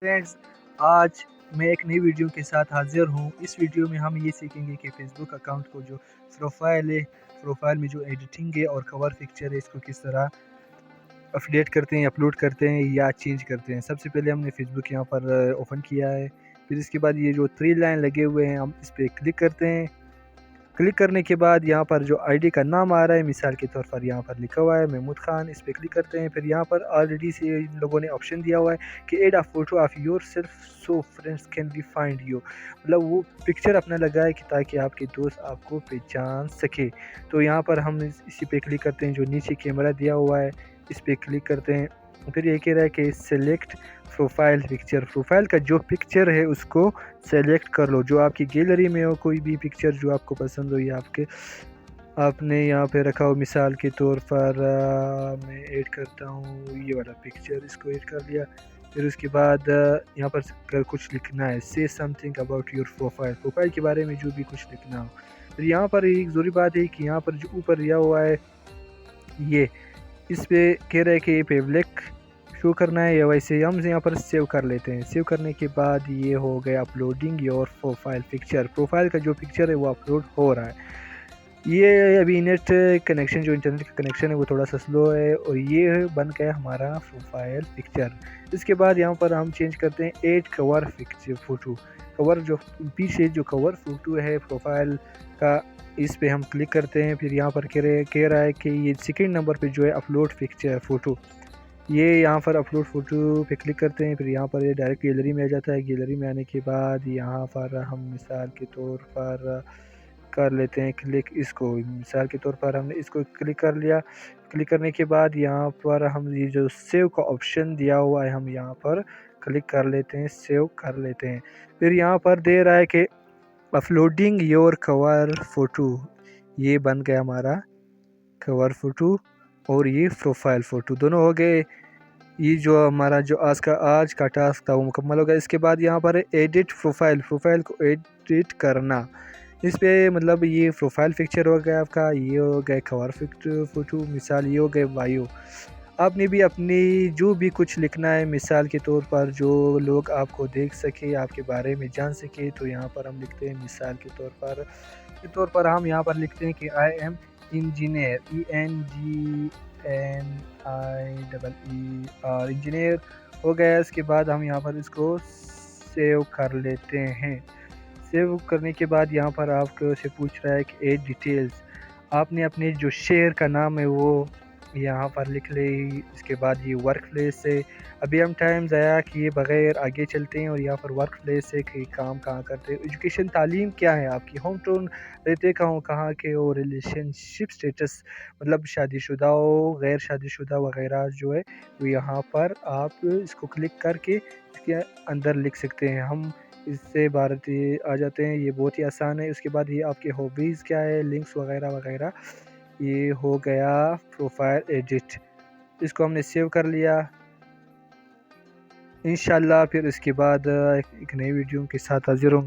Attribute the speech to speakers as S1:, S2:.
S1: Friends, आज मैं एक नई वीडियो के साथ हाजिर हूँ। इस वीडियो में हम ये सीखेंगे कि फेसबुक अकाउंट को जो प्रोफाइल है, प्रोफाइल में जो एडिटिंग है और कवर पिक्चर है, इसको किस तरह अपडेट करते हैं, अपलोड करते हैं या चेंज करते हैं। सबसे पहले हमने फेसबुक यहाँ पर ओपन किया है। फिर इसके बाद ये जो 3 लाइन लगे हुए हैं, हम इस पर क्लिक करते हैं। क्लिक करने के बाद यहाँ पर जो आईडी का नाम आ रहा है, मिसाल के तौर पर यहाँ पर लिखा हुआ है महमूद खान, इस पर क्लिक करते हैं। फिर यहाँ पर ऑलरेडी से इन लोगों ने ऑप्शन दिया हुआ है कि add a photo of yourself so friends can be find you, मतलब वो पिक्चर अपना लगाए कि ताकि आपके दोस्त आपको पहचान सके। तो यहाँ पर हम इसी पे क्लिक करते हैं, जो नीचे कैमरा दिया हुआ है इस पर क्लिक करते हैं। फिर ये कह रहा है कि सेलेक्ट प्रोफाइल पिक्चर, प्रोफाइल का जो पिक्चर है उसको सेलेक्ट कर लो, जो आपकी गैलरी में हो, कोई भी पिक्चर जो आपको पसंद हो या आपने यहाँ पे रखा हो। मिसाल के तौर पर मैं ऐड करता हूँ ये वाला पिक्चर, इसको ऐड कर लिया। फिर उसके बाद यहाँ पर कुछ लिखना है, से something about your profile, profile के बारे में जो भी कुछ लिखना हो। फिर यहाँ पर एक ज़रूरी बात है कि यहाँ पर जो ऊपर दिया हुआ है ये, इस पे कह रहा है कि पब्लिक शो करना है, या वैसे हम यहाँ पर सेव कर लेते हैं। सेव करने के बाद ये हो गया uploading your profile picture, profile का जो पिक्चर है वो अपलोड हो रहा है। ये अभी नेट कनेक्शन, जो इंटरनेट का कनेक्शन है वो थोड़ा सा स्लो है, और ये बन गया हमारा प्रोफाइल पिक्चर। इसके बाद यहाँ पर हम चेंज करते हैं add cover picture photo, cover जो पीछे जो कवर फ़ोटो है प्रोफाइल का, इस पे हम क्लिक करते हैं। फिर यहाँ पर कह रहा है कि ये सेकंड नंबर पे जो है अपलोड पिक्चर फ़ोटो, ये यहाँ पर अपलोड फ़ोटो पे क्लिक करते हैं। फिर यहाँ पर ये डायरेक्ट गैलरी में आ जाता है। गैलरी में आने के बाद यहाँ पर हम मिसाल के तौर पर कर लेते हैं क्लिक इसको, मिसाल के तौर पर हमने इसको क्लिक कर लिया। क्लिक करने के बाद यहाँ पर हम ये जो सेव का ऑप्शन दिया हुआ है, हम यहाँ पर क्लिक कर लेते हैं, सेव कर लेते हैं। फिर यहाँ पर दे रहा है कि अपलोडिंग योर कवर फ़ोटो, ये बन गया हमारा कवर फ़ोटो और ये प्रोफाइल फ़ोटो, दोनों हो गए। ये जो हमारा जो आज का टास्क था वो मुकम्मल हो गया। इसके बाद यहाँ पर एडिट प्रोफाइल, प्रोफाइल को एडिट करना, इस पे मतलब ये प्रोफाइल पिक्चर हो गया आपका, ये हो गए कवर फ़ोटो, मिसाल ये हो गए बायो। आपने भी अपनी जो भी कुछ लिखना है, मिसाल के तौर पर जो लोग आपको देख सके, आपके बारे में जान सके, तो यहाँ पर हम लिखते हैं मिसाल के तौर पर हम यहाँ पर लिखते हैं कि I am engineer, ENGNIER, engineer हो गया। इसके बाद हम यहाँ पर इसको सेव कर लेते हैं। सेव करने के बाद यहाँ पर आपको से पूछ रहा है कि एड डिटेल्स, आपने अपने जो शेयर का नाम है वो यहाँ पर लिख ले। इसके बाद ये वर्क प्लेस है, अभी हम टाइम ज़ाया किए बगैर आगे चलते हैं, और यहाँ पर वर्क प्लेस है कि काम कहाँ करते हैं, एजुकेशन तालीम क्या है आपकी, होम टाउन रहते कहाँ के, और रिलेशनशिप स्टेटस मतलब शादीशुदा हो, गैर शादीशुदा वगैरह जो है, तो यहाँ पर आप इसको क्लिक करके इसके अंदर लिख सकते हैं। हम इससे भारत आ जाते हैं, ये बहुत ही आसान है। उसके बाद ये आपके हॉबीज़ क्या है, लिंक्स वगैरह वगैरह, ये हो गया प्रोफाइल एडिट, इसको हमने सेव कर लिया इंशाल्लाह। फिर इसके बाद एक नई वीडियो के साथ हाजिर होंगे।